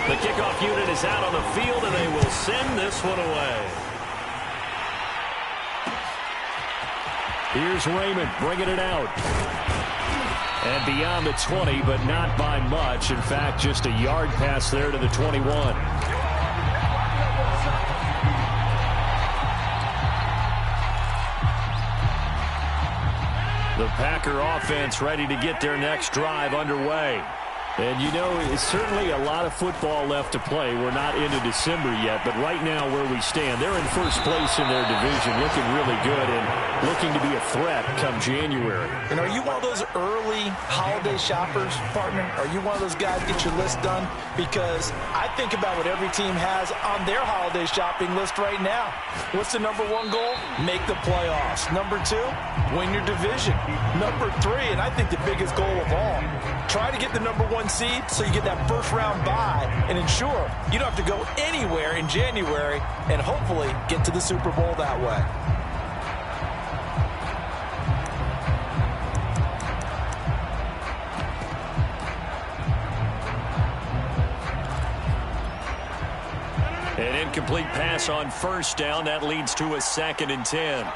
The kickoff unit is out on the field, and they will send this one away. Here's Raymond bringing it out. And beyond the 20, but not by much. In fact, just a yard pass there to the 21. The Packer offense ready to get their next drive underway. And, you know, it's certainly a lot of football left to play. We're not into December yet, but right now where we stand, they're in first place in their division, looking really good and looking to be a threat come January. And are you one of those early holiday shoppers, partner? Are you one of those guys get your list done? Because I think about what every team has on their holiday shopping list right now. What's the number one goal? Make the playoffs. Number two, win your division. Number three, and I think the biggest goal of all, try to get the number one seed so you get that first round bye and ensure you don't have to go anywhere in January and hopefully get to the Super Bowl that way. An incomplete pass on first down. That leads to a 2nd and 10.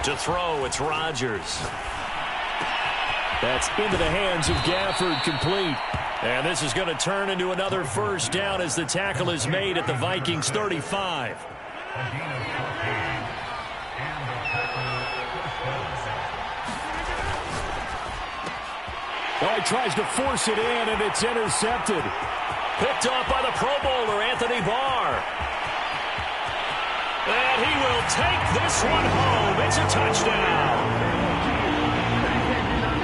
To throw, it's Rodgers. That's into the hands of Gafford, complete. And this is going to turn into another first down as the tackle is made at the Vikings 35. Oh, he tries to force it in, and it's intercepted. Picked off by the Pro Bowler, Anthony Barr. And he will take this one home. It's a touchdown.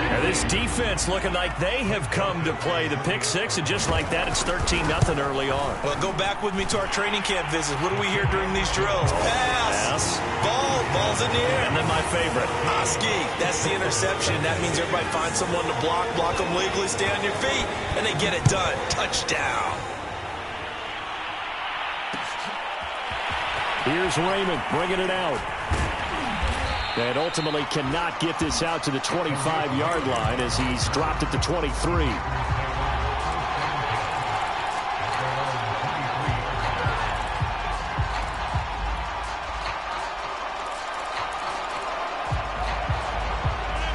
And this defense looking like they have come to play the pick six, and just like that, it's 13-0 early on. Well, go back with me to our training camp visit. What do we hear during these drills? Pass. Ball's in the air. And then my favorite. Oski, that's the interception. That means everybody finds someone to block them legally, stay on your feet, and they get it done. Touchdown. Here's Raymond bringing it out. And ultimately cannot get this out to the 25-yard line as he's dropped at the 23.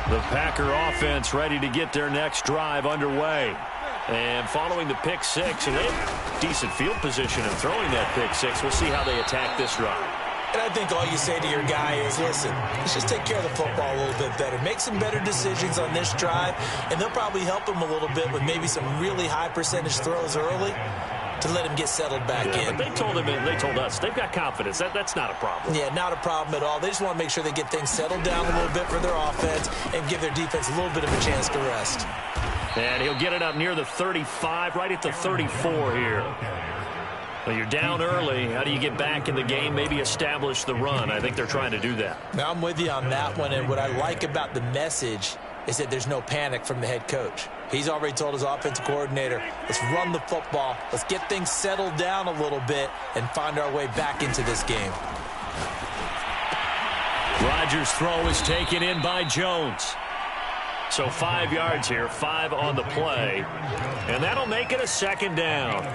The Packer offense ready to get their next drive underway. And following the pick six, and they have decent field position and throwing that pick six. We'll see how they attack this drive. And I think all you say to your guy is, listen, let's just take care of the football a little bit better. Make some better decisions on this drive, and they'll probably help him a little bit with maybe some really high percentage throws early to let him get settled back in. But they told him, and they told us, they've got confidence. That's not a problem. Yeah, not a problem at all. They just want to make sure they get things settled down a little bit for their offense and give their defense a little bit of a chance to rest. And he'll get it up near the 35, right at the 34 here. Well, you're down early. How do you get back in the game, maybe establish the run? I think they're trying to do that. Now, I'm with you on that one, and what I like about the message is that there's no panic from the head coach. He's already told his offensive coordinator, let's run the football, let's get things settled down a little bit and find our way back into this game. Rodgers' throw is taken in by Jones. So 5 yards here, 5 on the play, and that'll make it a 2nd down.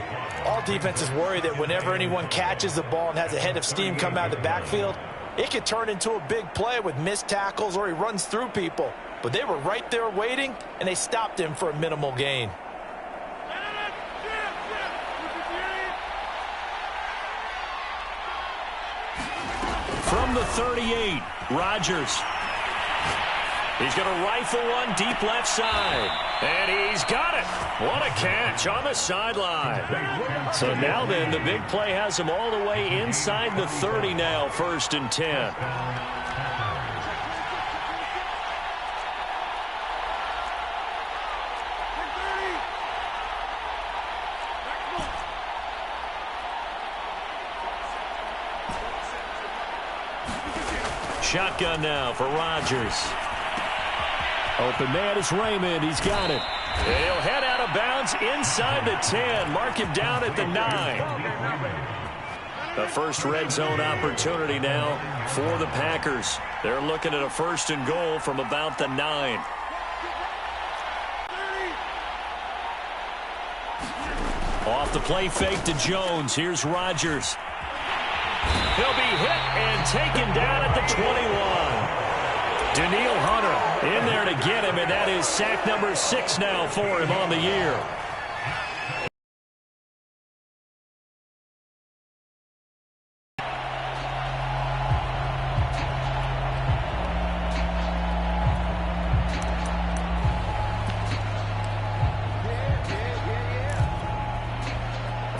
All defenses worry that whenever anyone catches the ball and has a head of steam come out of the backfield, it could turn into a big play with missed tackles or he runs through people. But they were right there waiting, and they stopped him for a minimal gain. From the 38, Rodgers. He's going to rifle one deep left side. And he's got it. What a catch on the sideline. So now then, the big play has him all the way inside the 30 now, 1st and 10. Shotgun now for Rodgers. Open man is Raymond. He's got it. And he'll head out of bounds inside the 10. Mark him down at the 9. The first red zone opportunity now for the Packers. They're looking at a 1st and goal from about the 9. Off the play fake to Jones. Here's Rodgers. He'll be hit and taken down at the 21. Danielle Hunter in there to get him, and that is sack number 6 now for him on the year.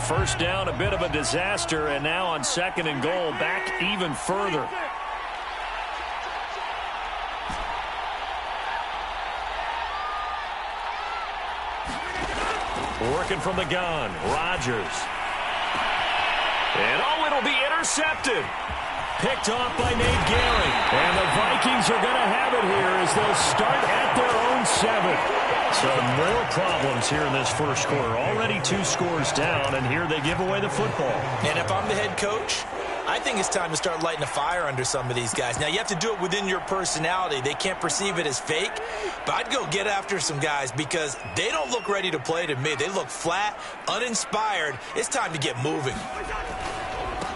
First down, a bit of a disaster, and now on 2nd and goal, back even further. Working from the gun, Rodgers. And oh, it'll be intercepted. Picked off by Nate Gehring. And the Vikings are going to have it here as they'll start at their own 7. So more problems here in this first quarter. Already 2 scores down, and here they give away the football. And if I'm the head coach, I think it's time to start lighting a fire under some of these guys. Now, you have to do it within your personality. They can't perceive it as fake. But I'd go get after some guys because they don't look ready to play to me. They look flat, uninspired. It's time to get moving.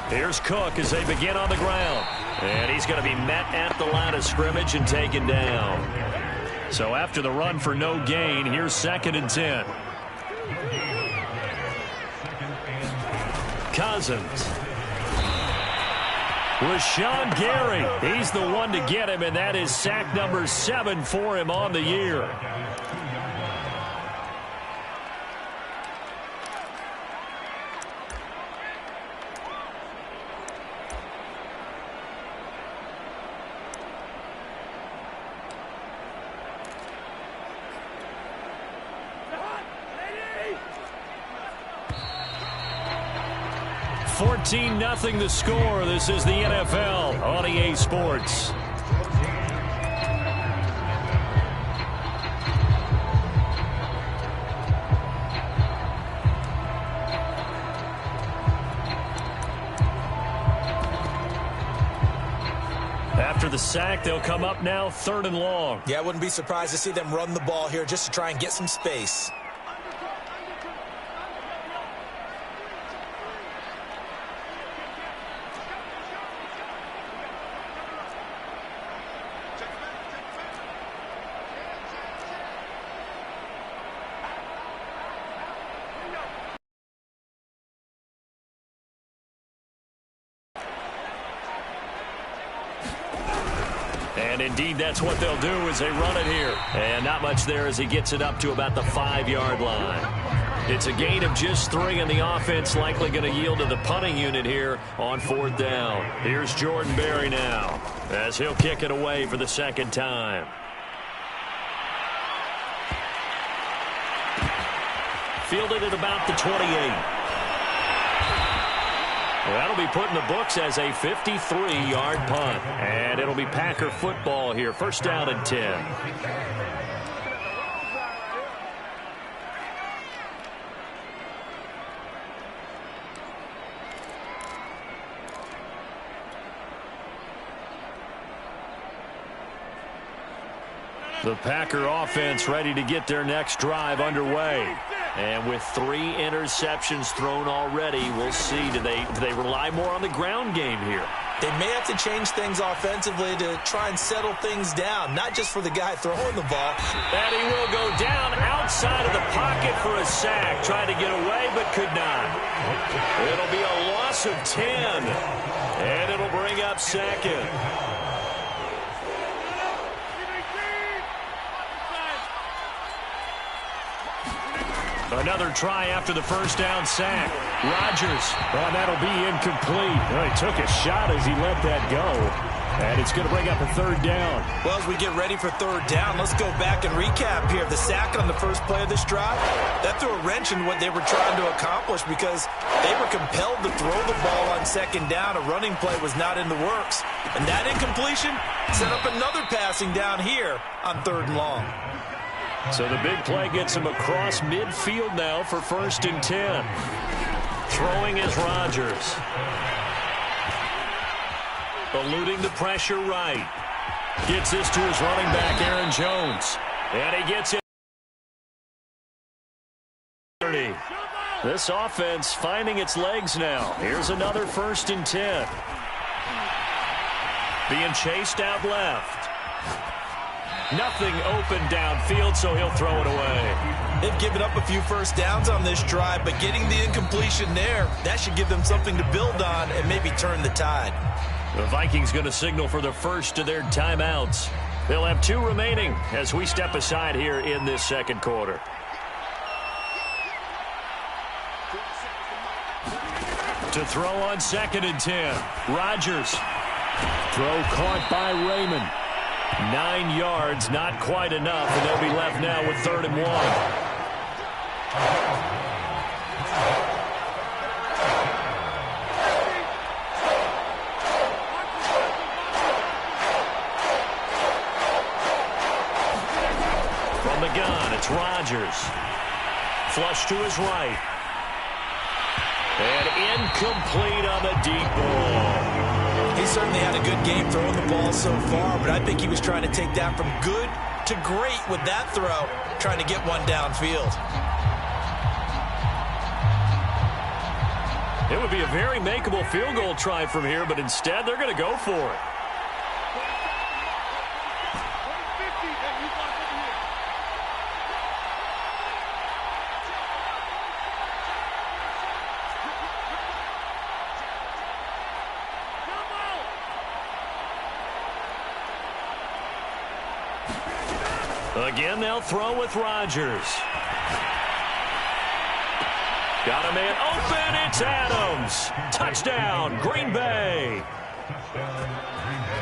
Here's Cook as they begin on the ground. And he's going to be met at the line of scrimmage and taken down. So after the run for no gain, here's 2nd and 10. Cousins. Rashawn Gary. He's the one to get him, and that is sack number 7 for him on the year. Nothing the score. This is the NFL on EA Sports. After the sack, they'll come up now 3rd and long. Yeah, I wouldn't be surprised to see them run the ball here just to try and get some space. And indeed, that's what they'll do as they run it here. And not much there as he gets it up to about the 5-yard line. It's a gain of just 3, and the offense likely going to yield to the punting unit here on 4th down. Here's Jordan Berry now as he'll kick it away for the 2nd time. Fielded at about the 28. That'll be put in the books as a 53-yard punt. And it'll be Packer football here. 1st down and 10. The Packer offense ready to get their next drive underway. And with 3 interceptions thrown already, we'll see. Do they rely more on the ground game here? They may have to change things offensively to try and settle things down, not just for the guy throwing the ball. And he will go down outside of the pocket for a sack. Tried to get away, but could not. It'll be a loss of 10. And it'll bring up 2nd. Another try after the 1st down sack. Rodgers. Well, that'll be incomplete. Well, he took a shot as he let that go. And it's going to bring up a 3rd down. Well, as we get ready for 3rd down, let's go back and recap here. The sack on the first play of this drive, that threw a wrench in what they were trying to accomplish because they were compelled to throw the ball on 2nd down. A running play was not in the works. And that incompletion set up another passing down here on 3rd and long. So the big play gets him across midfield now for 1st and 10. Throwing is Rodgers. Eluding the pressure right. Gets this to his running back, Aaron Jones. And he gets it. This offense finding its legs now. Here's another 1st and 10. Being chased out left. Nothing open downfield, so he'll throw it away. They've given up a few first downs on this drive, but getting the incompletion there, that should give them something to build on and maybe turn the tide. The Vikings going to signal for the first of their timeouts. They'll have 2 remaining as we step aside here in this second quarter. To throw on 2nd and 10. Rodgers. Throw caught by Raymond. 9 yards, not quite enough, and they'll be left now with 3rd and 1. From the gun, it's Rodgers. Flush to his right. And incomplete on the deep ball. He certainly had a good game throwing the ball so far, but I think he was trying to take that from good to great with that throw, trying to get one downfield. It would be a very makeable field goal try from here, but instead they're going to go for it. Again, they'll throw with Rodgers. Got a man open. It's Adams. Touchdown, Green Bay.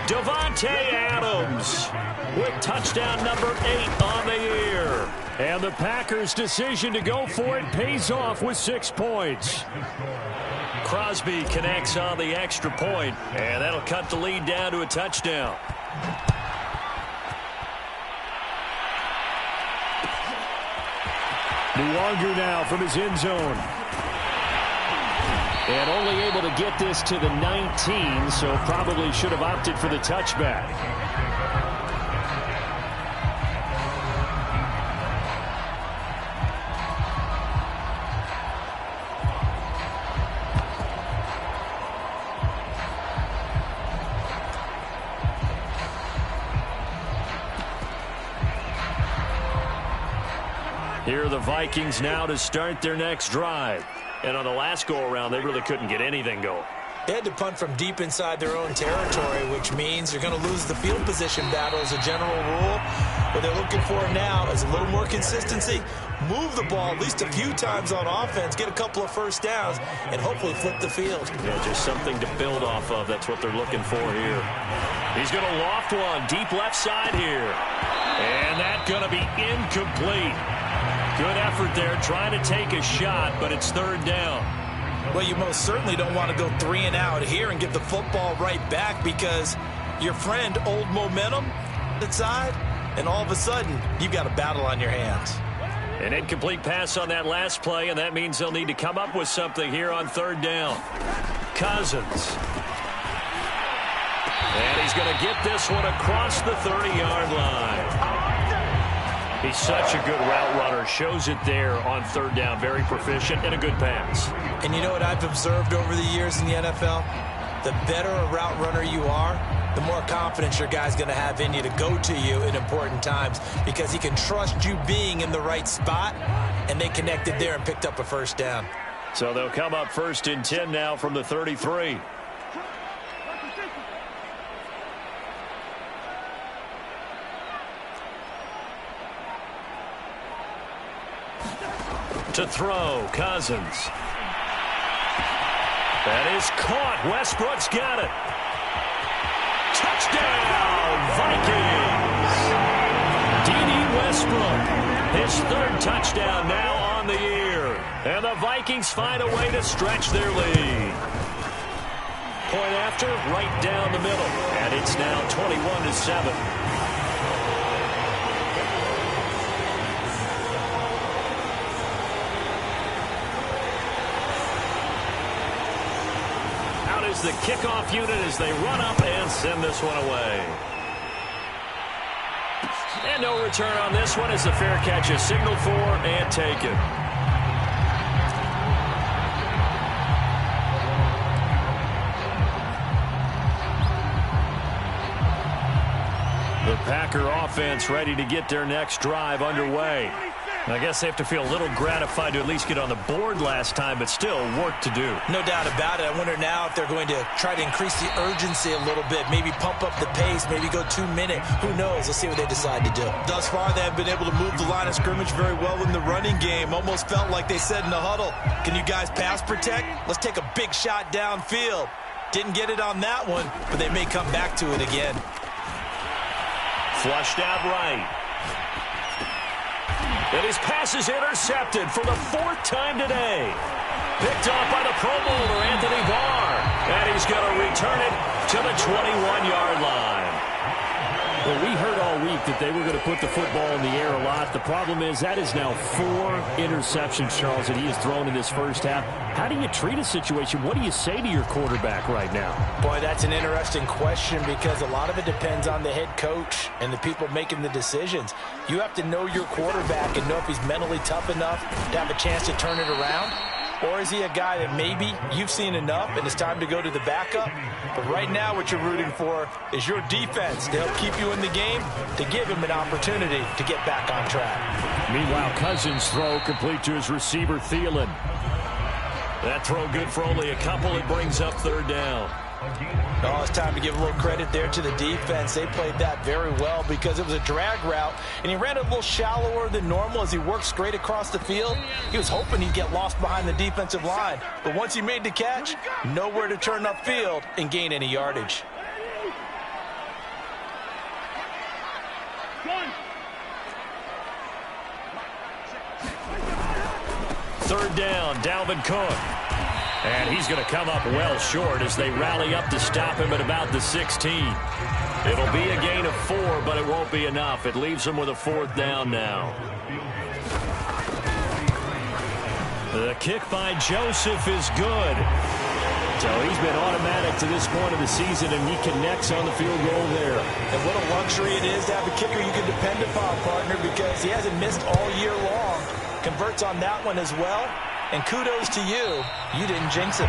Davante Adams with touchdown number 8 on the year. And the Packers' decision to go for it pays off with 6 points. Crosby connects on the extra point, and that'll cut the lead down to a touchdown. Luongo now from his end zone. And only able to get this to the 19, so probably should have opted for the touchback. Here are the Vikings now to start their next drive. And on the last go-around, they really couldn't get anything going. They had to punt from deep inside their own territory, which means you're going to lose the field position battle as a general rule. What they're looking for now is a little more consistency, move the ball at least a few times on offense, get a couple of first downs, and hopefully flip the field. Yeah, just something to build off of. That's what they're looking for here. He's going to loft one deep left side here. And that's going to be incomplete. Good effort there, trying to take a shot, but it's 3rd down. Well, you most certainly don't want to go 3 and out here and get the football right back because your friend, old momentum, inside, and all of a sudden, you've got a battle on your hands. An incomplete pass on that last play, and that means they'll need to come up with something here on 3rd down. Cousins. And he's going to get this one across the 30-yard line. He's such a good route runner. Shows it there on 3rd down. Very proficient and a good pass. And you know what I've observed over the years in the NFL? The better a route runner you are, the more confidence your guy's going to have in you to go to you in important times because he can trust you being in the right spot, and they connected there and picked up a first down. So they'll come up 1st and 10 now from the 33. To throw, Cousins. That is caught. Westbrook's got it. Touchdown, Vikings. D.D. Westbrook, his 3rd touchdown now on the year. And the Vikings find a way to stretch their lead. Point after, right down the middle. And it's now 21-7. The kickoff unit as they run up and send this one away. And no return on this one as the fair catch is signaled for and taken. The Packer offense ready to get their next drive underway. I guess they have to feel a little gratified to at least get on the board last time, but still work to do. No doubt about it. I wonder now if they're going to try to increase the urgency a little bit, maybe pump up the pace, maybe go 2 minute. Who knows? Let's see what they decide to do. Thus far, they have been able to move the line of scrimmage very well in the running game. Almost felt like they said in the huddle, can you guys pass protect? Let's take a big shot downfield. Didn't get it on that one, but they may come back to it again. Flushed out right. And his pass is intercepted for the 4th time today. Picked off by the Pro Bowler, Anthony Barr. And he's going to return it to the 21-yard line. Well, we heard all week that they were going to put the football in the air a lot. The problem is that is now 4 interceptions, Charles, that he has thrown in this first half. How do you treat a situation? What do you say to your quarterback right now? Boy, that's an interesting question because a lot of it depends on the head coach and the people making the decisions. You have to know your quarterback and know if he's mentally tough enough to have a chance to turn it around. Or is he a guy that maybe you've seen enough and it's time to go to the backup? But right now what you're rooting for is your defense to help keep you in the game, to give him an opportunity to get back on track. Meanwhile, Cousins' throw complete to his receiver, Thielen. That throw good for only a couple. It brings up 3rd down. Oh, it's time to give a little credit there to the defense. They played that very well because it was a drag route, and he ran a little shallower than normal as he worked straight across the field. He was hoping he'd get lost behind the defensive line, but once he made the catch, nowhere to turn upfield and gain any yardage. Third down, Dalvin Cook. And he's going to come up well short as they rally up to stop him at about the 16. It'll be a gain of 4, but it won't be enough. It leaves him with a 4th down now. The kick by Joseph is good. So he's been automatic to this point of the season, and he connects on the field goal there. And what a luxury it is to have a kicker you can depend upon, partner, because he hasn't missed all year long. Converts on that one as well. And kudos to you. You didn't jinx it.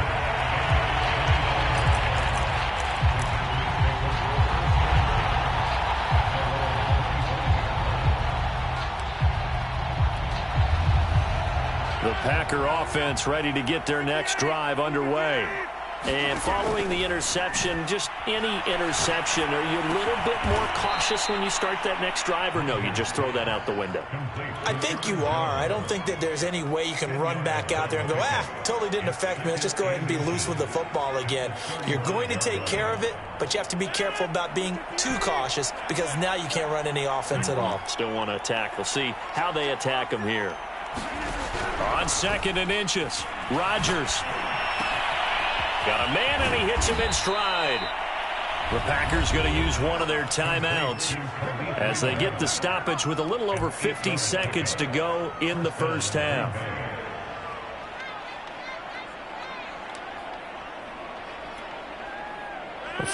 The Packer offense ready to get their next drive underway. And following the interception, just any interception, are you a little bit more cautious when you start that next drive, or no, you just throw that out the window? I think you are. I don't think that there's any way you can run back out there and go, totally didn't affect me. Let's just go ahead and be loose with the football again. You're going to take care of it, but you have to be careful about being too cautious because now you can't run any offense at all. Still want to attack. We'll see how they attack him here. On 2nd and inches, Rodgers. Got a man, and he hits him in stride. The Packers going to use one of their timeouts as they get the stoppage with a little over 50 seconds to go in the first half.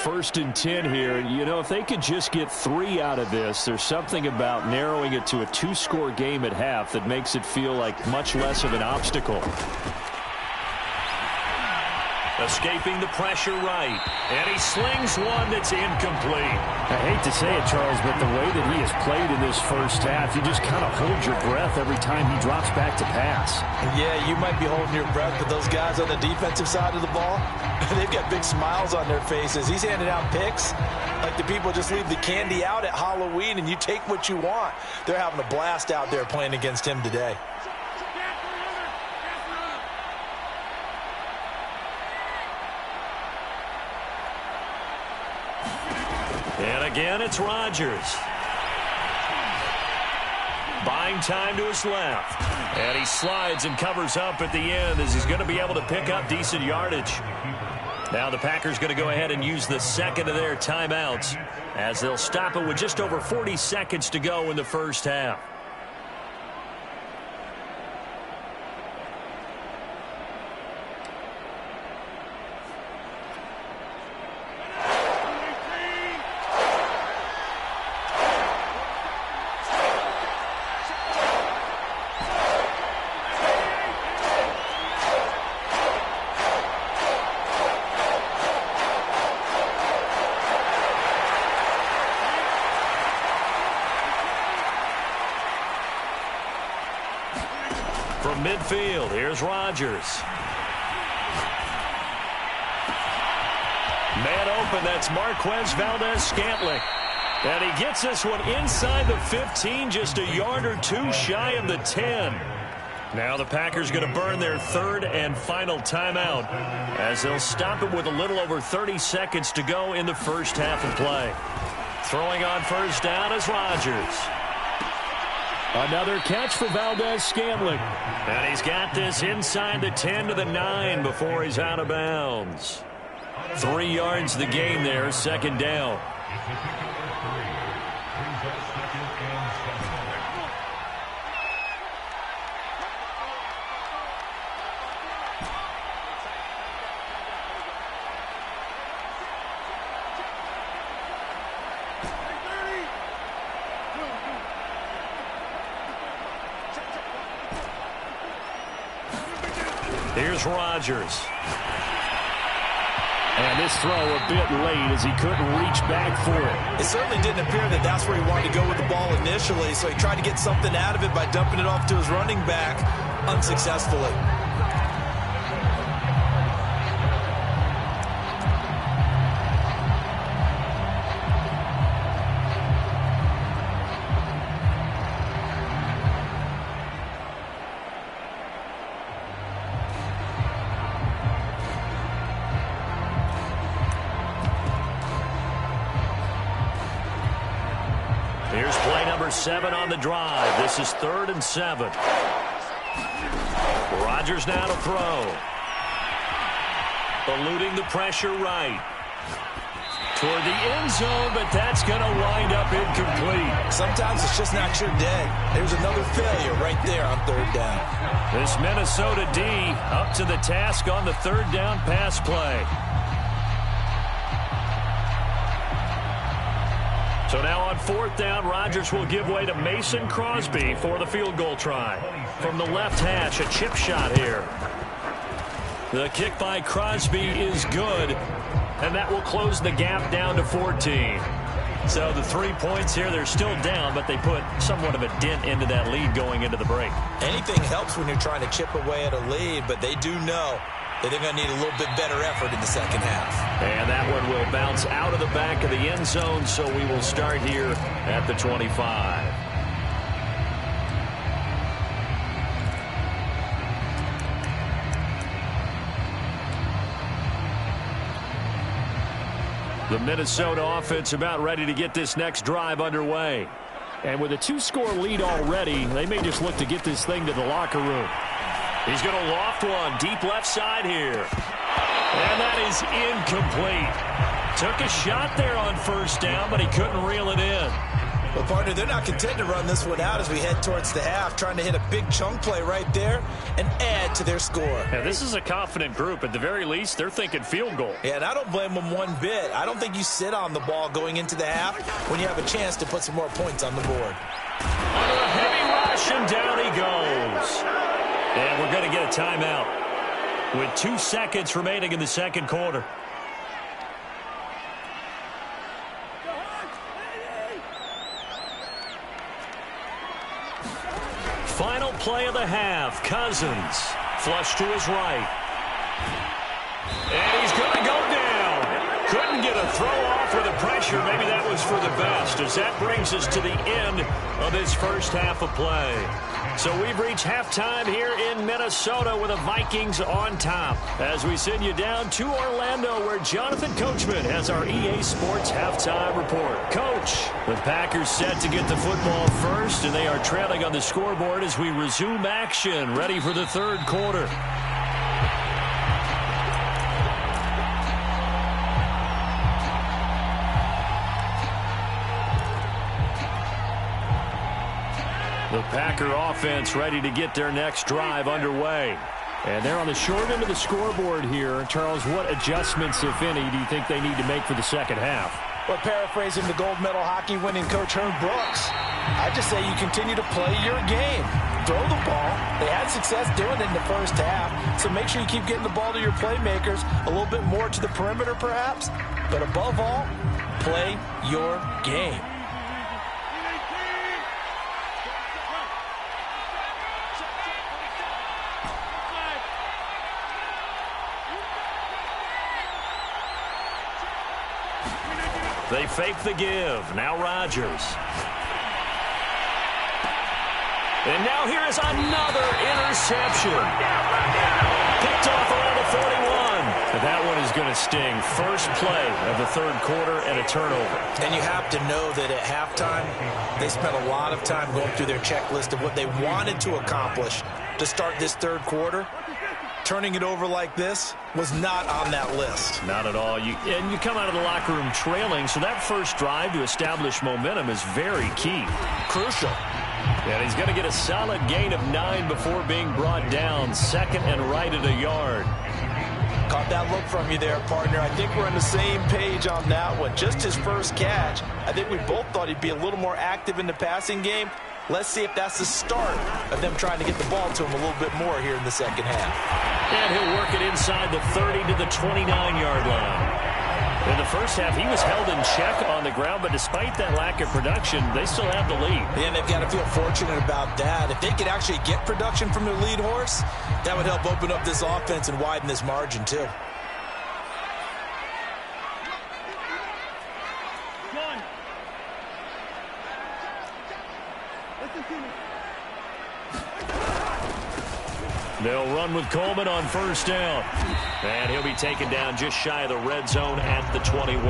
First and 10 here. You know, if they could just get 3 out of this, there's something about narrowing it to a 2-score game at half that makes it feel like much less of an obstacle. Escaping the pressure right. And he slings one that's incomplete. I hate to say it, Charles, but the way that he has played in this first half, you just kind of hold your breath every time he drops back to pass. Yeah, you might be holding your breath, but those guys on the defensive side of the ball, they've got big smiles on their faces. He's handing out picks like the people just leave the candy out at Halloween and you take what you want. They're having a blast out there playing against him today. And again, it's Rodgers. Buying time to his left. And he slides and covers up at the end as he's going to be able to pick up decent yardage. Now the Packers going to go ahead and use the 2nd of their timeouts as they'll stop it with just over 40 seconds to go in the first half. From midfield, here's Rodgers. Man open, that's Marquez Valdez-Scantling. And he gets this one inside the 15, just a yard or two shy of the 10. Now the Packers going to burn their third and final timeout as they'll stop it with a little over 30 seconds to go in the first half of play. Throwing on first down is Rodgers. Another catch for Valdez-Scantling. And he's got this inside the 10 to the 9 before he's out of bounds. 3 yards the game there, second down. Here's Rodgers. And this throw a bit late as he couldn't reach back for it. It certainly didn't appear that that's where he wanted to go with the ball initially, so he tried to get something out of it by dumping it off to his running back unsuccessfully. Here's play number 7 on the drive. This is 3rd and 7. Rodgers now to throw. Eluding the pressure right. Toward the end zone, but that's going to wind up incomplete. Sometimes it's just not your day. There's another failure right there on 3rd down. This Minnesota D up to the task on the 3rd down pass play. So now on 4th down, Rodgers will give way to Mason Crosby for the field goal try. From the left hash, a chip shot here. The kick by Crosby is good, and that will close the gap down to 14. So the 3 points here, they're still down, but they put somewhat of a dent into that lead going into the break. Anything helps when you're trying to chip away at a lead, but they do know that they're going to need a little bit better effort in the second half. And that one will bounce out of the back of the end zone, so we will start here at the 25. The Minnesota offense about ready to get this next drive underway. And with a 2-score lead already, they may just look to get this thing to the locker room. He's going to loft one deep left side here. And that is incomplete. Took a shot there on 1st down, but he couldn't reel it in. Well, partner, they're not content to run this one out as we head towards the half, trying to hit a big chunk play right there and add to their score. Yeah, this is a confident group. At the very least, they're thinking field goal. Yeah, and I don't blame them one bit. I don't think you sit on the ball going into the half when you have a chance to put some more points on the board. Under a heavy rush, and down he goes. And we're going to get a timeout with 2 seconds remaining in the second quarter. Final play of the half. Cousins flush to his right. And he's going to go down. Couldn't get a throw off with the pressure. Maybe that was for the best, as that brings us to the end of this first half of play. So we've reached halftime here in Minnesota with the Vikings on top. As we send you down to Orlando, where Jonathan Coachman has our EA Sports halftime report. Coach, the Packers set to get the football first, and they are trailing on the scoreboard as we resume action, ready for the 3rd quarter. The Packer offense ready to get their next drive underway. And they're on the short end of the scoreboard here. Charles, what adjustments, if any, do you think they need to make for the second half? Well, paraphrasing the gold medal hockey winning coach Herm Brooks, I just say you continue to play your game. Throw the ball. They had success doing it in the first half, so make sure you keep getting the ball to your playmakers, a little bit more to the perimeter perhaps, but above all, play your game. They fake the give. Now Rodgers. And now here is another interception. Picked off around the 41. That one is going to sting. First play of the third quarter and a turnover. And you have to know that at halftime, they spent a lot of time going through their checklist of what they wanted to accomplish to start this third quarter. Turning it over like this was not on that list. Not at all. And you come out of the locker room trailing, so that first drive to establish momentum is very key. Crucial. And he's going to get a solid gain of 9 before being brought down. Second and right at a yard. Caught that look from you there, partner. I think we're on the same page on that one. Just his first catch. I think we both thought he'd be a little more active in the passing game. Let's see if that's the start of them trying to get the ball to him a little bit more here in the second half. And he'll work it inside the 30 to the 29-yard line. In the first half, he was held in check on the ground, but despite that lack of production, they still have the lead. And they've got to feel fortunate about that. If they could actually get production from their lead horse, that would help open up this offense and widen this margin, too. They'll run with Coleman on first down. And he'll be taken down just shy of the red zone at the 21.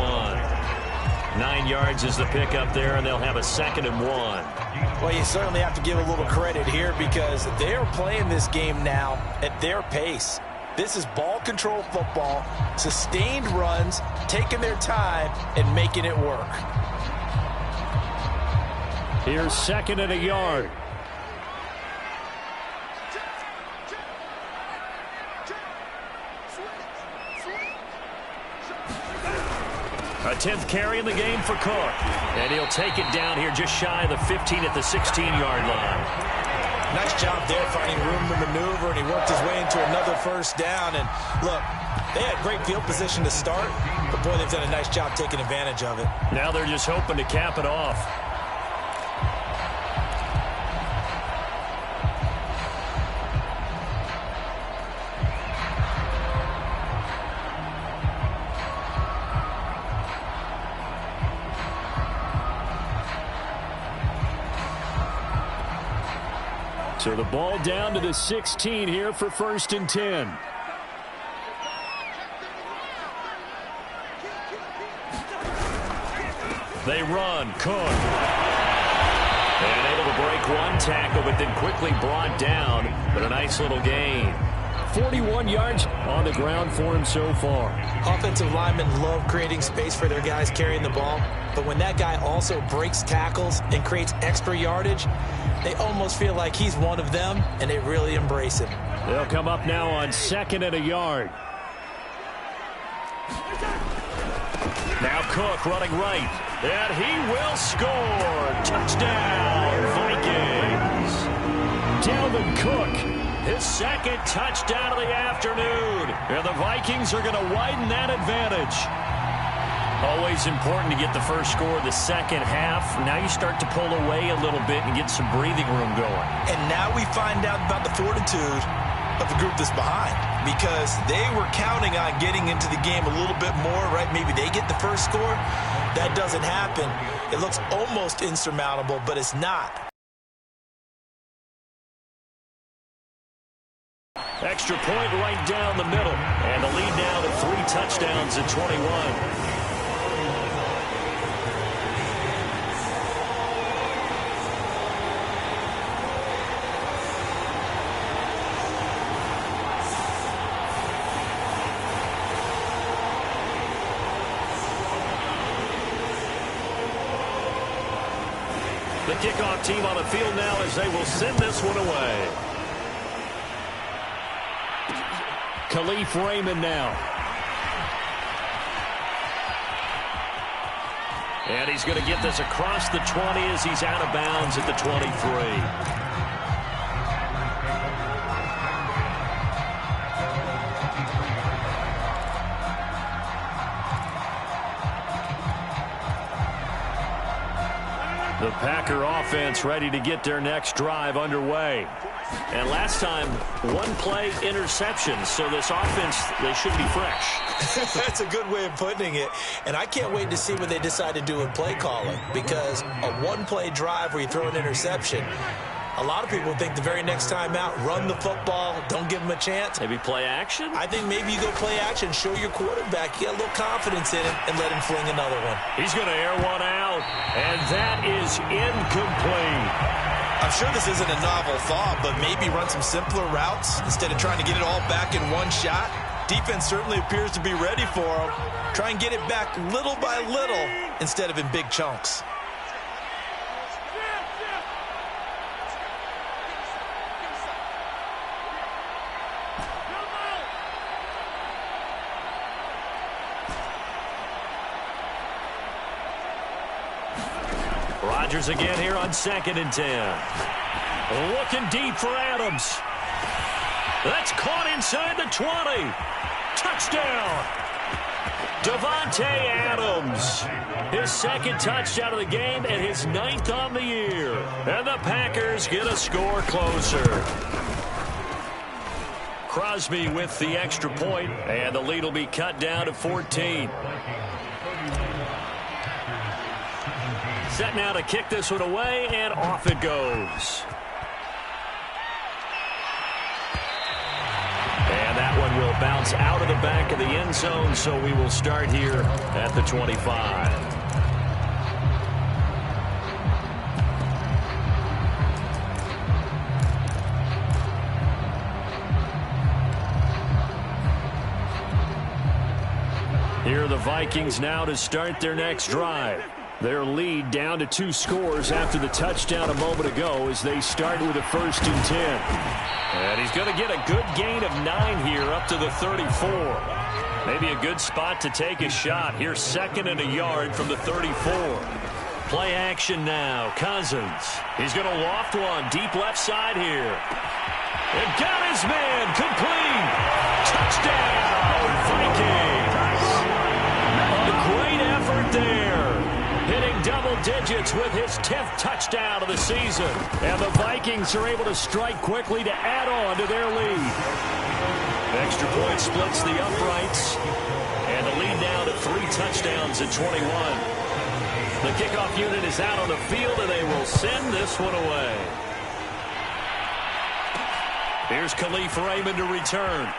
9 yards is the pickup there, and they'll have a 2nd and 1. Well, you certainly have to give a little credit here because they're playing this game now at their pace. This is ball control football, sustained runs, taking their time, and making it work. Here's 2nd and a yard. A 10th carry in the game for Cook. And he'll take it down here just shy of the 15 at the 16-yard line. Nice job there finding room to maneuver, and he worked his way into another first down. And look, they had great field position to start, but boy, they've done a nice job taking advantage of it. Now they're just hoping to cap it off. So the ball down to the 16 here for 1st and 10. They run. Cook. And able to break one tackle, but then quickly brought down. But a nice little gain. 41 yards on the ground for him so far. Offensive linemen love creating space for their guys carrying the ball. But when that guy also breaks tackles and creates extra yardage, they almost feel like he's one of them, and they really embrace him. They'll come up now on 2nd and a yard. Now Cook running right. And he will score. Touchdown, Vikings. Dalvin Cook. His 2nd touchdown of the afternoon. And the Vikings are going to widen that advantage. Always important to get the first score of the second half. Now you start to pull away a little bit and get some breathing room going. And now we find out about the fortitude of the group that's behind, because they were counting on getting into the game a little bit more, right? Maybe they get the first score. That doesn't happen. It looks almost insurmountable, but it's not. Extra point right down the middle. And the lead now to 3 touchdowns at 21. The kickoff team on the field now as they will send this one away. Khalif Raymond now. And he's going to get this across the 20 as he's out of bounds at the 23. The Packer offense ready to get their next drive underway. And last time, one play interception. So this offense, they should be fresh. That's a good way of putting it. And I can't wait to see what they decide to do in play calling, because a one-play drive where you throw an interception, a lot of people think the very next time out, run the football, don't give them a chance. Maybe play action? I think maybe you go play action, show your quarterback, you got a little confidence in him, and let him fling another one. He's going to air one out, and that is incomplete. I'm sure this isn't a novel thought, but maybe run some simpler routes instead of trying to get it all back in one shot. Defense certainly appears to be ready for him. Try and get it back little by little instead of in big chunks. Rodgers again here on 2nd and 10. Looking deep for Adams. That's caught inside the 20. Touchdown. Davante Adams. His second touchdown of the game and his 9th on the year. And the Packers get a score closer. Crosby with the extra point, and the lead will be cut down to 14. Set now to kick this one away, and off it goes. And that one will bounce out of the back of the end zone, so we will start here at the 25. Here are the Vikings now to start their next drive. Their lead down to 2 scores after the touchdown a moment ago as they start with a 1st and 10. And he's going to get a good gain of 9 here up to the 34. Maybe a good spot to take a shot. Here's 2nd and a yard from the 34. Play action now. Cousins. He's going to loft one deep left side here. And got his man complete. Touchdown, Vikings. A great effort there. Hitting double digits with his 10th touchdown of the season. And the Vikings are able to strike quickly to add on to their lead. Extra point splits the uprights. And the lead now to 3 touchdowns at 21. The kickoff unit is out on the field, and they will send this one away. Here's Khalif Raymond to return.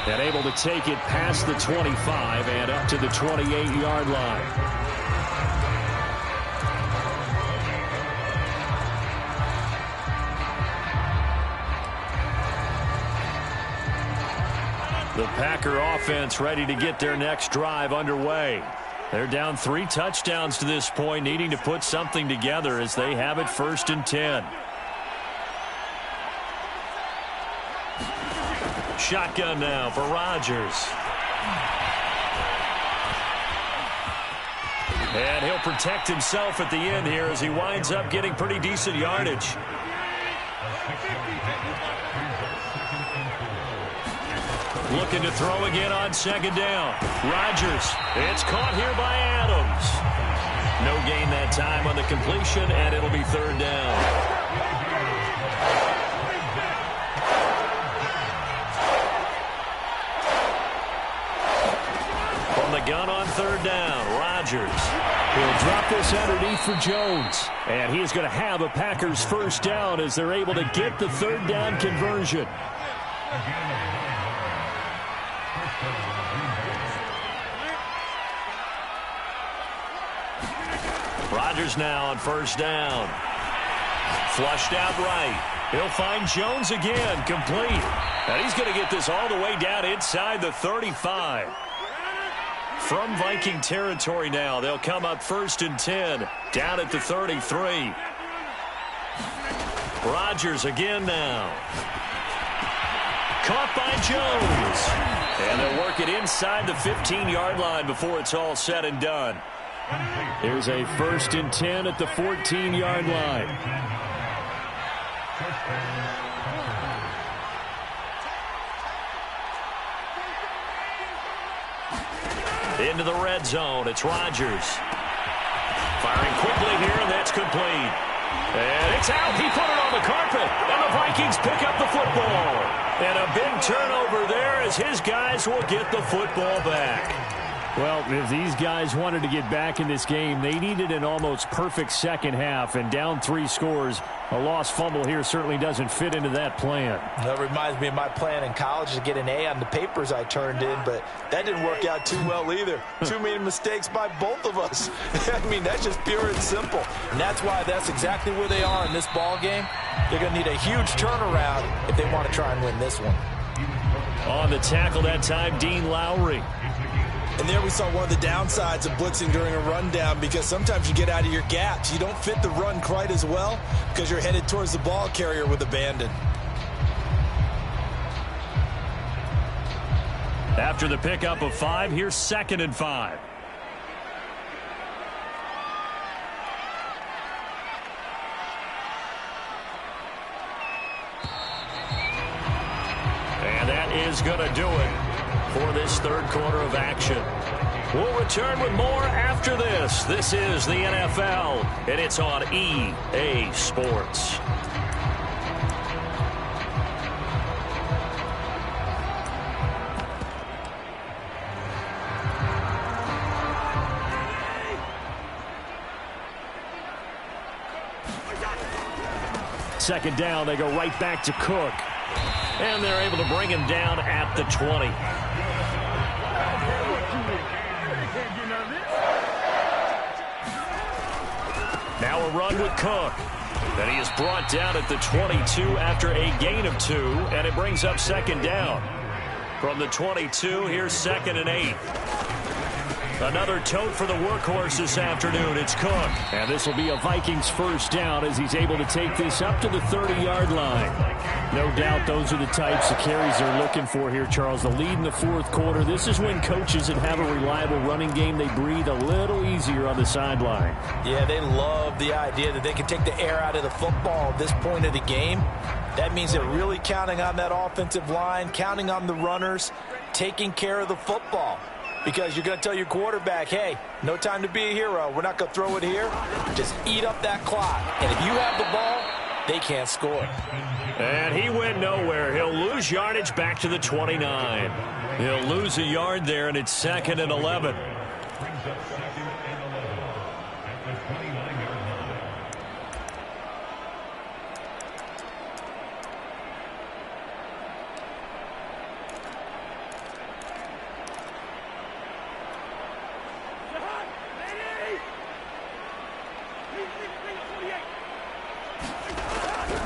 And able to take it past the 25 and up to the 28-yard line. The Packer offense ready to get their next drive underway. They're down 3 touchdowns to this point, needing to put something together as they have it 1st and 10. Shotgun now for Rodgers. And he'll protect himself at the end here as he winds up getting pretty decent yardage. Looking to throw again on 2nd down. Rodgers. It's caught here by Adams. No gain that time on the completion, and it'll be 3rd down. Gun on 3rd down. Rodgers. He'll drop this underneath for Jones. And he's going to have a Packers 1st down as they're able to get the 3rd down conversion. Rodgers now on 1st down. Flushed out right. He'll find Jones again. Complete. And he's going to get this all the way down inside the 35. From Viking territory now, they'll come up 1st and 10, down at the 33. Rodgers again now. Caught by Jones. And they'll work it inside the 15-yard line before it's all said and done. Here's a 1st and 10 at the 14-yard line. Into the red zone. It's Rodgers. Firing quickly here, and that's complete. And it's out. He put it on the carpet. And the Vikings pick up the football. And a big turnover there as his guys will get the football back. Well, if these guys wanted to get back in this game, they needed an almost perfect second half. And down 3 scores, a lost fumble here certainly doesn't fit into that plan. That reminds me of my plan in college to get an A on the papers I turned in, but that didn't work out too well either. Too many mistakes by both of us. I mean, that's just pure and simple. And that's why that's exactly where they are in this ball game. They're going to need a huge turnaround if they want to try and win this one. On the tackle that time, Dean Lowry. And there we saw one of the downsides of blitzing during a rundown, because sometimes you get out of your gaps. You don't fit the run quite as well because you're headed towards the ball carrier with abandon. After the pickup of 5, here's 2nd and 5. And that is going to do it for this third quarter of action. We'll return with more after this. This is the NFL, and it's on EA Sports. Second down, they go right back to Cook. And they're able to bring him down at the 20. Now a run with Cook. And he is brought down at the 22 after a gain of 2, and it brings up 2nd down. From the 22, here's 2nd and 8. Another tote for the workhorse this afternoon. It's Cook. And this will be a Vikings first down as he's able to take this up to the 30-yard line. No doubt those are the types of carries they're looking for here, Charles. The lead in the fourth quarter. This is when coaches that have a reliable running game, they breathe a little easier on the sideline. Yeah, they love the idea that they can take the air out of the football at this point of the game. That means they're really counting on that offensive line, counting on the runners, taking care of the football. Because you're going to tell your quarterback, hey, no time to be a hero. We're not going to throw it here. Just eat up that clock. And if you have the ball, they can't score. And he went nowhere. He'll lose yardage back to the 29. He'll lose a yard there, and it's 2nd and 11.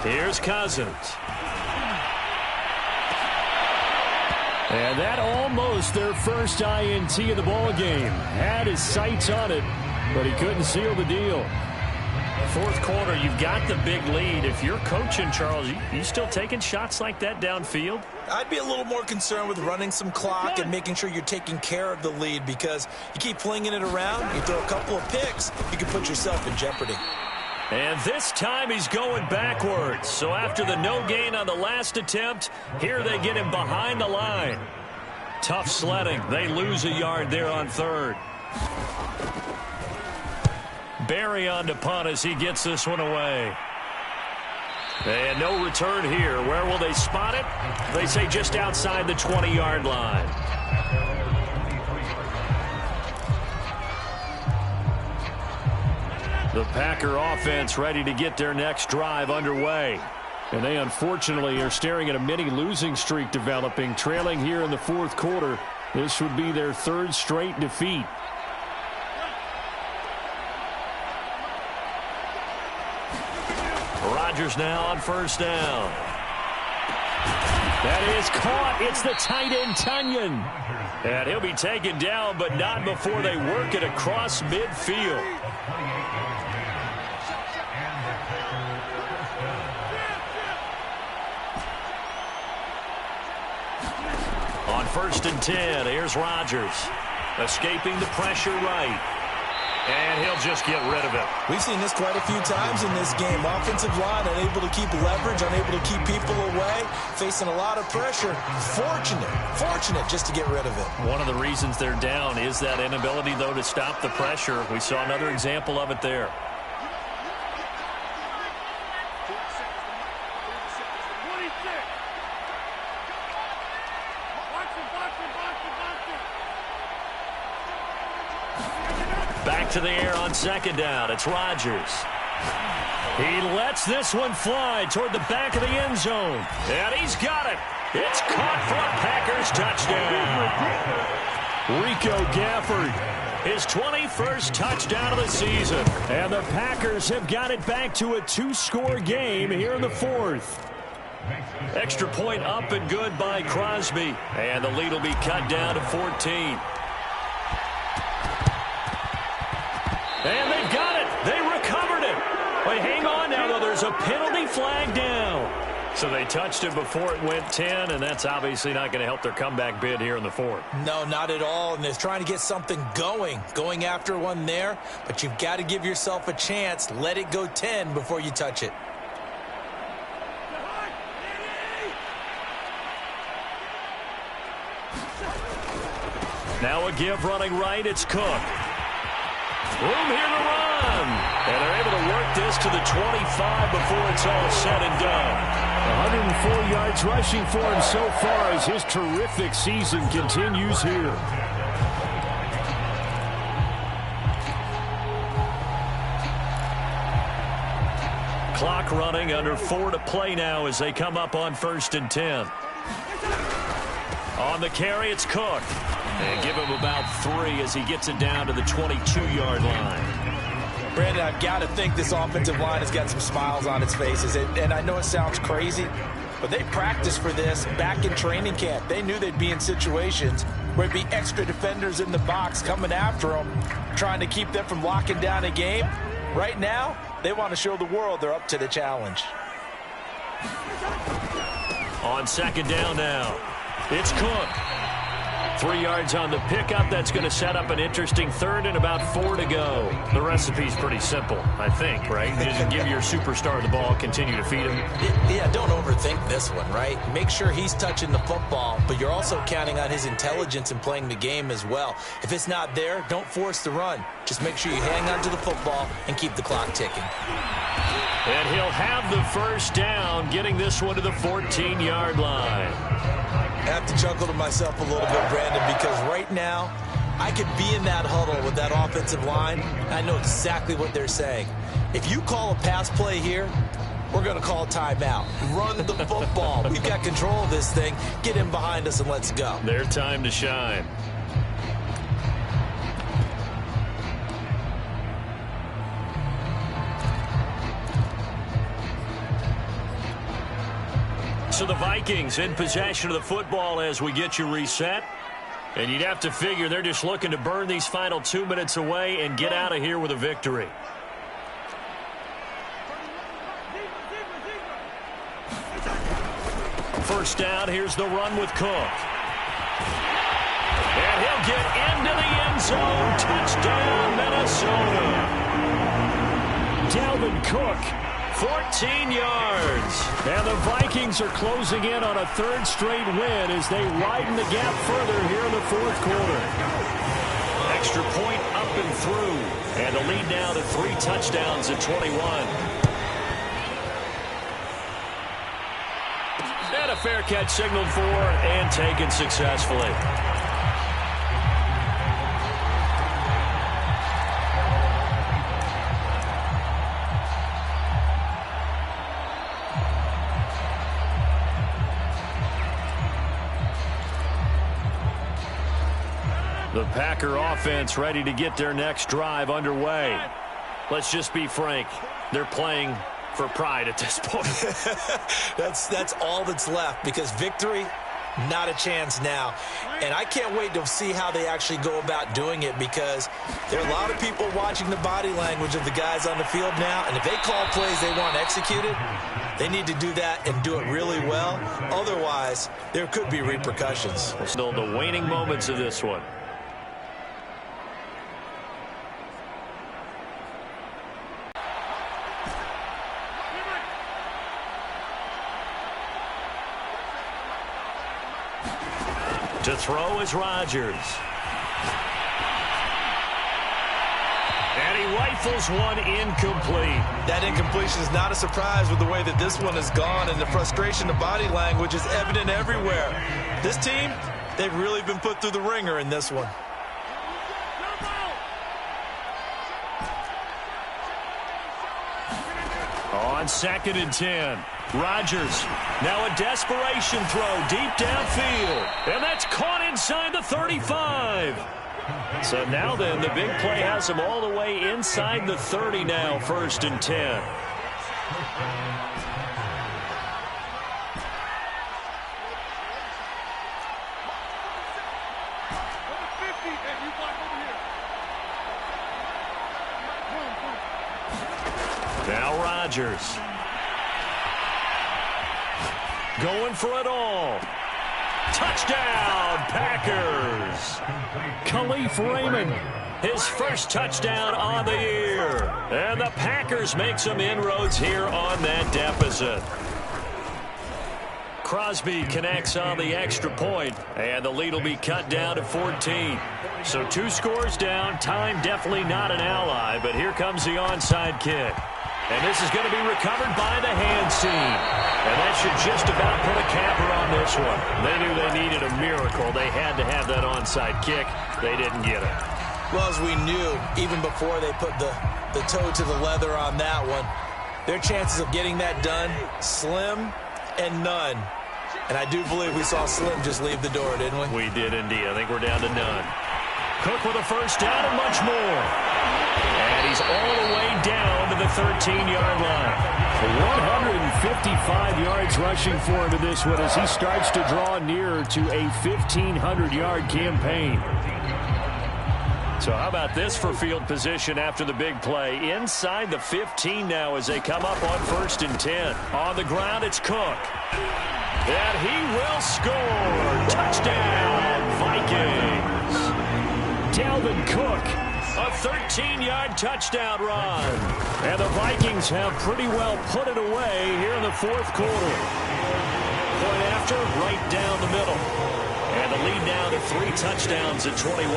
Here's Cousins. And that almost their first INT of the ball game. Had his sights on it, but he couldn't seal the deal. Fourth quarter, you've got the big lead. If you're coaching, Charles, you still taking shots like that downfield? I'd be a little more concerned with running some clock and making sure you're taking care of the lead, because you keep flinging it around, you throw a couple of picks, you can put yourself in jeopardy. And this time he's going backwards. So after the no gain on the last attempt, here they get him behind the line. Tough sledding. They lose a yard there on 3rd. Barry on to punt as he gets this one away. And no return here. Where will they spot it? They say just outside the 20-yard line. The Packer offense ready to get their next drive underway. And they unfortunately are staring at a mini losing streak developing, trailing here in the fourth quarter. This would be their 3rd straight defeat. Rodgers now on first down. That is caught. It's the tight end, Tunyon. And he'll be taken down, but not before they work it across midfield. On 1st and 10, here's Rodgers. Escaping the pressure right. And he'll just get rid of it. We've seen this quite a few times in this game. Offensive line unable to keep leverage, unable to keep people away, facing a lot of pressure. Fortunate just to get rid of it. One of the reasons they're down is that inability, though, to stop the pressure. We saw another example of it there. to the air on second down. It's Rodgers. He lets this one fly toward the back of the end zone. And he's got it. It's caught for a Packers touchdown. Rico Gafford, his 21st touchdown of the season. And the Packers have got it back to a 2-score game here in the fourth. Extra point up and good by Crosby. And the lead will be cut down to 14. And they've got it. They recovered it. But hang on now, though. There's a penalty flag down. So they touched it before it went 10, and that's obviously not going to help their comeback bid here in the fourth. No, not at all. And they're trying to get something going after one there. But you've got to give yourself a chance. Let it go 10 before you touch it. Now a give running right. It's Cook. Room here to run. And they're able to work this to the 25 before it's all said and done. 104 yards rushing for him so far as his terrific season continues here. Clock running, under 4 to play now as they come up on 1st and 10. On the carry, it's Cook. And give him about 3 as he gets it down to the 22-yard line. Brandon, I've got to think this offensive line has got some smiles on its faces. And I know it sounds crazy, but they practiced for this back in training camp. They knew they'd be in situations where there'd be extra defenders in the box coming after them, trying to keep them from locking down a game. Right now, they want to show the world they're up to the challenge. On second down now, it's Cook. 3 yards on the pickup. That's going to set up an interesting 3rd and about 4 to go. The recipe's pretty simple, I think, right? Just give your superstar the ball, continue to feed him. Yeah, don't overthink this one, right? Make sure he's touching the football, but you're also counting on his intelligence in playing the game as well. If it's not there, don't force the run. Just make sure you hang on to the football and keep the clock ticking. And he'll have the first down, getting this one to the 14-yard line. I have to chuckle to myself a little bit, Brandon, because right now I could be in that huddle with that offensive line. I know exactly what they're saying. If you call a pass play here, we're going to call timeout. Run the football. We've got control of this thing. Get in behind us and let's go. Their time to shine. So the Vikings in possession of the football as we get you reset. And you'd have to figure they're just looking to burn these final 2 minutes away and get out of here with a victory. First down, here's the run with Cook. And he'll get into the end zone. Touchdown, Minnesota. Dalvin Cook, 14 yards. And the Vikings are closing in on a 3rd straight win as they widen the gap further here in the 4th quarter. Extra point up and through. And the lead now to 3 touchdowns at 21. And a fair catch signaled for and taken successfully. The Packer offense ready to get their next drive underway. Let's just be frank. They're playing for pride at this point. That's all that's left, because victory, not a chance now. And I can't wait to see how they actually go about doing it, because there are a lot of people watching the body language of the guys on the field now, and if they call plays they want executed, they need to do that and do it really well. Otherwise, there could be repercussions. Still the waning moments of this one. To throw is Rodgers. And he rifles one incomplete. That incompletion is not a surprise with the way that this one has gone, and the frustration, the body language is evident everywhere. This team, they've really been put through the ringer in this one. On 2nd and 10, Rodgers. Now a desperation throw deep downfield. And that's caught inside the 35. So now then, the big play has him all the way inside the 30 now, 1st and 10. Now Rodgers. Going for it all. Touchdown, Packers. Khalif Raymond. His first touchdown on the year. And the Packers make some inroads here on that deficit. Crosby connects on the extra point, and the lead will be cut down to 14. So 2 scores down. Time definitely not an ally, but here comes the onside kick. And this is going to be recovered by the hand team. And that should just about put a capper on this one. They knew they needed a miracle. They had to have that onside kick. They didn't get it. Well, as we knew, even before they put the toe to the leather on that one, their chances of getting that done, slim and none. And I do believe we saw Slim just leave the door, didn't we? We did indeed. I think we're down to none. Cook with a first down and much more. And he's all the way down to the 13-yard line. 155 yards rushing for him in this one as he starts to draw nearer to a 1,500-yard campaign. So how about this for field position after the big play? Inside the 15 now as they come up on 1st and 10. On the ground, it's Cook. And he will score. Touchdown, Vikings. Dalvin Cook. A 13-yard touchdown run. And the Vikings have pretty well put it away here in the 4th quarter. Point after, right down the middle. And the lead now to 3 touchdowns at 21.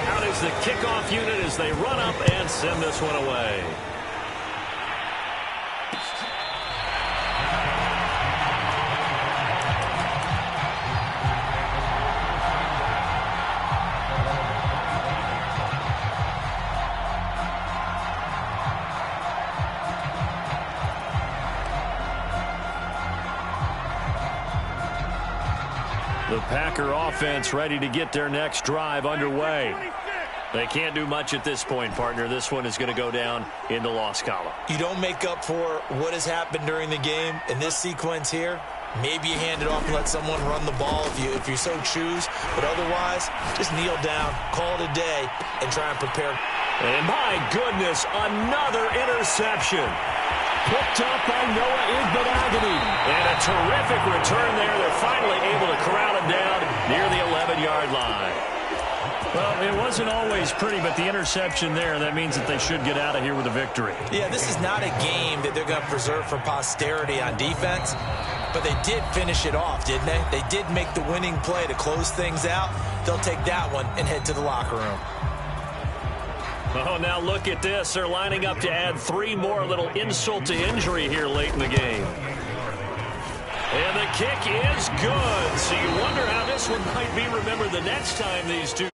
Out is the kickoff unit as they run up and send this one away. The Packer offense ready to get their next drive underway. They can't do much at this point, partner. This one is going to go down in the loss column. You don't make up for what has happened during the game in this sequence here. Maybe you hand it off and let someone run the ball if you so choose. But otherwise, just kneel down, call it a day, and try and prepare. And my goodness, another interception. Picked up by Noah Igbenogany. And a terrific return there. They're finally able to corral him down near the 11-yard line. Well, it wasn't always pretty, but the interception there, that means that they should get out of here with a victory. Yeah, this is not a game that they're going to preserve for posterity on defense, but they did finish it off, didn't they? They did make the winning play to close things out. They'll take that one and head to the locker room. Oh, now look at this. They're lining up to add 3 more, a little insult to injury here late in the game. And the kick is good. So you wonder how this one might be remembered the next time these two